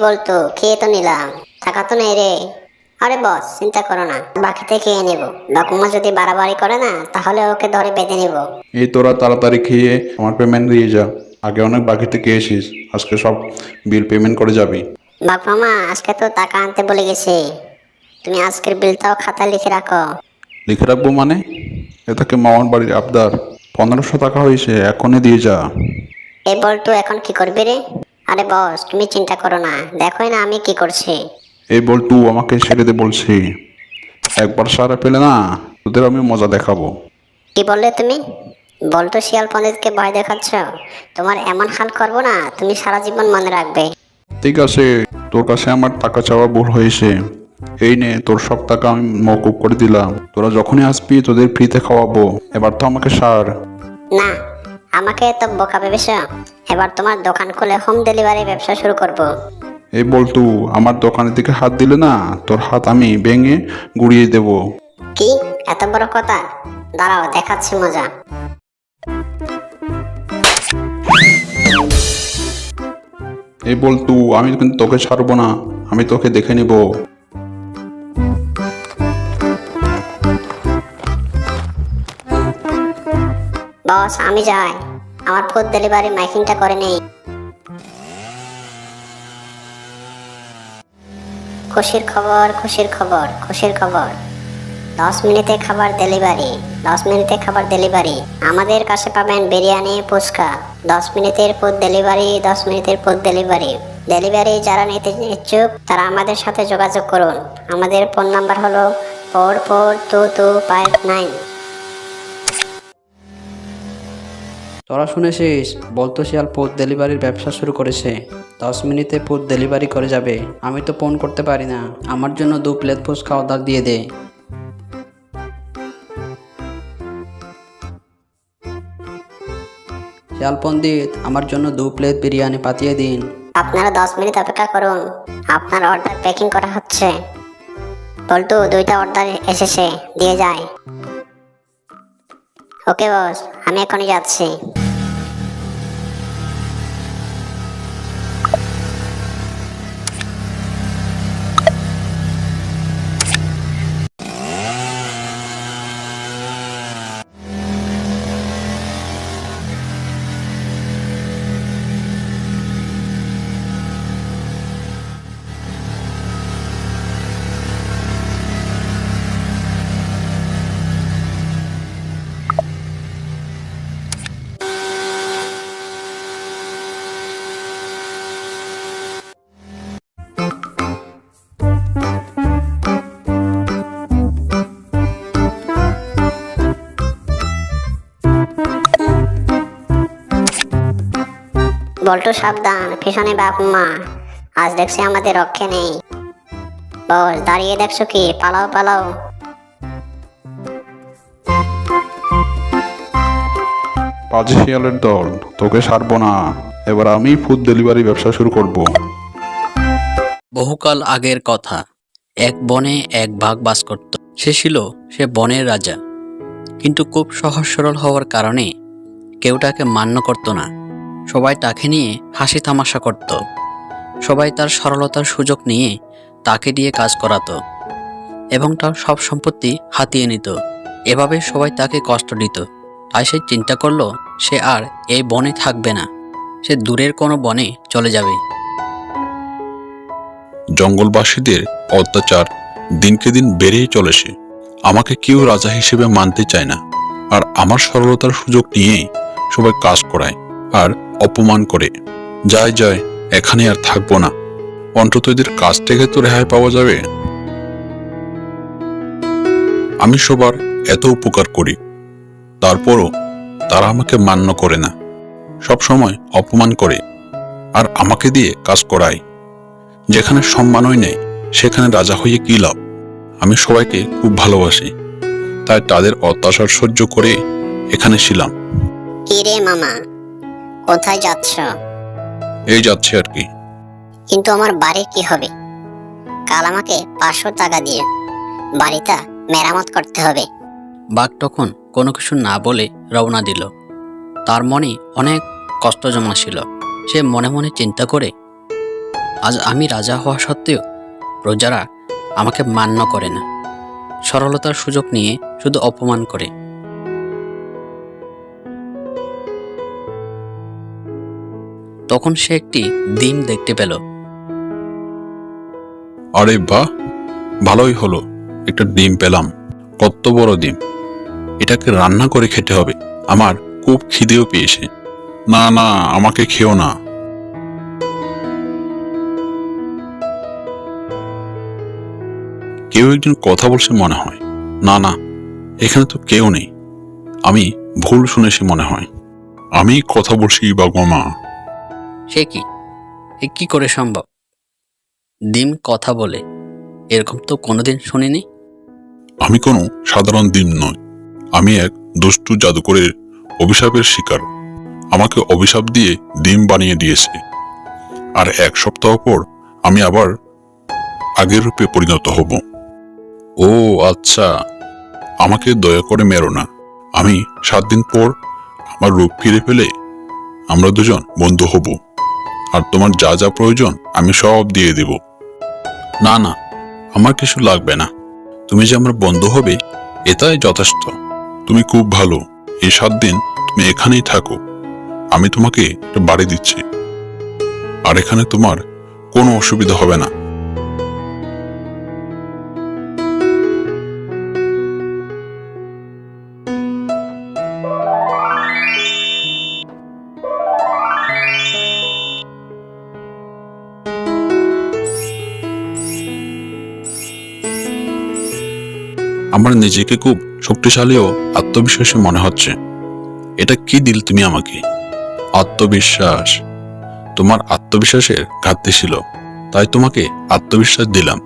বলতো খেয়ে তো নিলাম, টাকা তো নেই রে। আরে বস চিন্তা করো না, বাকিতে খেয়ে নেব। ডকুমা যদি বাড়াবাড়ি করে না তাহলে ওকে ধরে বেঁধে নেব। এই তোরা তাড়াতাড়ি খেয়ে আমার পেমেন্ট দিয়ে যা। আগে অনেক বাকিতে খেয়েছিস, আজকে সব বিল পেমেন্ট করে যাবি। বাপ মামা আজকে তো টাকা আনতে বলে গেছে, তুমি আজকের বিলটাও খাতায় লিখে রাখো। লিখে রাখবো মানে? এটাকে মামার বাড়ির আবদার। 1500 টাকা হয়েছে, এখনই দিয়ে যা। এই বলতো এখন কি করবি রে? আরে বস তুমি চিন্তা করো না, দেখোই না আমি কি করছি। এই বল্টু আমাকে ছেড়ে দে বলছি। একবার সারা পেলে না, তোদের আমি মজা দেখাবো। কি বললে তুমি? বলতো শিয়াল পণ্ডিতকে ভয় দেখাচ্ছ? তোমার এমন হাল করবো না তুমি সারা জীবন মনে রাখবে। ঠিক আছে, তোর কাছে আমার টাকা চাওয়া ভুল হয়েছে। এই নে তোর সব টাকা আমি মকুব করে দিলাম। তোরা যখনই আসবি তোদের ফ্রিতে খাওয়াবো। এবার তো আমাকে সার। না, আমাকে তো বোকা ভেবেছ? এবার তোমার দোকান খুলে হোম ডেলিভারি ব্যবসা শুরু করব। এই বল্টু আমার দোকানের দিকে হাত দিলে না, তোর হাত আমি ভেঙে গুড়িয়ে দেব। কি এত বড় কথা? দাঁড়াও দেখাচ্ছি মজা। এই বল্টু আমি কিন্তু তোকে ছাড়বো না, আমি তোকে দেখে নিব। বস আমি যাই, আমার ফুড ডেলিভারি মাইকিংটা করে নেই। খুশির খবর, খুশির খবর, খুশির খবর। 10 মিনিটে খাবার ডেলিভারি, 10 মিনিটে খাবার ডেলিভারি। আমাদের কাছে পাবেন বিরিয়ানি, ফুচকা। 10 মিনিটের ফুড ডেলিভারি, 10 মিনিটের ফুড ডেলিভারি। ডেলিভারি যারা নিতে ইচ্ছুক তারা আমাদের সাথে যোগাযোগ করুন। আমাদের ফোন নাম্বার হলো 442259। তোরা শুনেছিস বলতো শিয়াল ফুড ডেলিভারির ব্যবসা শুরু করেছে। 10 মিনিটে ফুড ডেলিভারি করে যাবে। আমি তো ফোন করতে পারি না, আমার জন্য 2 প্লেট ফুচকা অর্ডার দিয়ে দে। শিয়াল পণ্ডিত আমার জন্য 2 প্লেট বিরিয়ানি পাঠিয়ে দিন। আপনারা 10 মিনিট অপেক্ষা করুন, আপনার অর্ডার প্যাকিং করা হচ্ছে। বল্টু 2টা অর্ডার এসেছে, দিয়ে যায়। ওকে বস, আমি এখনই যাচ্ছি। বল্টু সাবধান, পিছনে বাপ মা। আজ দেখছি আমাদের রক্ষে নেই। বস দাঁড়িয়ে দেখছো কি? পালাও পালাও। পাজি শিয়ালের দল, তোকে ছাড়বো না। এবার আমি ফুড ডেলিভারি ব্যবসা শুরু করব। বহুকাল আগের কথা। এক বনে এক বাঘ বাস করত। সে বনের রাজা, কিন্তু খুব সহজ সরল হওয়ার কারণে কেউ তাকে মান্য করত না। সবাই তাকে নিয়ে হাসি তামাশা করত। সবাই তার সরলতার সুযোগ নিয়ে তাকে দিয়ে কাজ করাতো এবং তার সব সম্পত্তি হাতিয়ে নিত। এভাবে সবাই তাকে কষ্ট দিত। তাই সে চিন্তা করলো সে আর এই বনে থাকবে না, সে দূরের কোনো বনে চলে যাবে। জঙ্গলবাসীদের অত্যাচার দিনকে দিন বেড়েই চলেছে। আমাকে কেউ রাজা হিসেবে মানতে চায় না, আর আমার সরলতার সুযোগ নিয়েই সবাই কাজ করায় আর অপমান করে। যায় যায়, এখানে আর থাকবো না। অন্তত এদের কাছ থেকে তো রেহাই পাওয়া যাবে। আমি সবার এত উপকার করি, তারপরও তারা আমাকে মান্য করে না, সব সময় অপমান করে আর আমাকে দিয়ে কাজ করায়। যেখানে সম্মানই নেই সেখানে রাজা হয়ে কি লাভ? আমি সবাইকে খুব ভালোবাসি, তাই তাদের অত্যাচার সহ্য করে এখানে ছিলাম। কি রে মামা, কোথায় যাচ্ছ? এই যাচ্ছে আর কি। কিন্তু আমার বাড়ি কি হবে? কাল আমাকে 500 টাকা দিয়ে বাড়িটা মেরামত করতে হবে। বাঘ তখন কোনো কিছু না বলে রওনা দিল। তার মনে অনেক কষ্ট জমা ছিল। সে মনে মনে চিন্তা করে আজ আমি রাজা হওয়া সত্ত্বেও প্রজারা আমাকে মান্য করে না, সরলতার সুযোগ নিয়ে শুধু অপমান করে। তখন সে একটি ডিম দেখতে পেল। আরে বাহ, ভালোই হলো, একটা ডিম পেলাম। কত বড় ডিম! এটাকে রান্না করে খেতে হবে। আমার খুব খিদেও পেয়েছে। না না, আমাকে খেও না। কেউ একজন কথা বলছে মনে হয়। না না, এখানে তো কেউ নেই। আমি ভুল শুনেছি মনে হয়। আমি কথা বলছি বাবা মা। সে কি, এ কি করে সম্ভব? ডিম কথা বলে, এরকম তো কোনোদিন শুনিনি। আমি কোনো সাধারণ ডিম নই। আমি এক দুষ্টু জাদুকরের অভিশাপের শিকার। আমাকে অভিশাপ দিয়ে ডিম বানিয়ে দিয়েছে। আর 1 সপ্তাহ পর আমি আবার আগের রূপে পরিণত হব। ও আচ্ছা, আমাকে দয়া করে মেরো না। আমি 7 দিন পর আমার রূপ ফিরে পেলে আমরা দুজন বন্ধু হব। আর তোমার যা যা প্রয়োজন আমি সব দিয়ে দেব। না না, আমার কিছু লাগবে না। তুমি যে আমার বন্ধু হবে এটাই যথেষ্ট। তুমি খুব ভালো। এই 7 দিন তুমি এখানেই থাকো। আমি তোমাকে একটা বাড়ি দিচ্ছি। আর এখানে তোমার কোনো অসুবিধা হবে না। আমার নিজেকে খুব শক্তিশালী ও আত্মবিশ্বাসী মনে হচ্ছে। এটা কি দিল তুমি আমাকে? আত্মবিশ্বাস। তোমার আত্মবিশ্বাসের ঘাটতি ছিল, তাই তোমাকে আত্মবিশ্বাস দিলাম।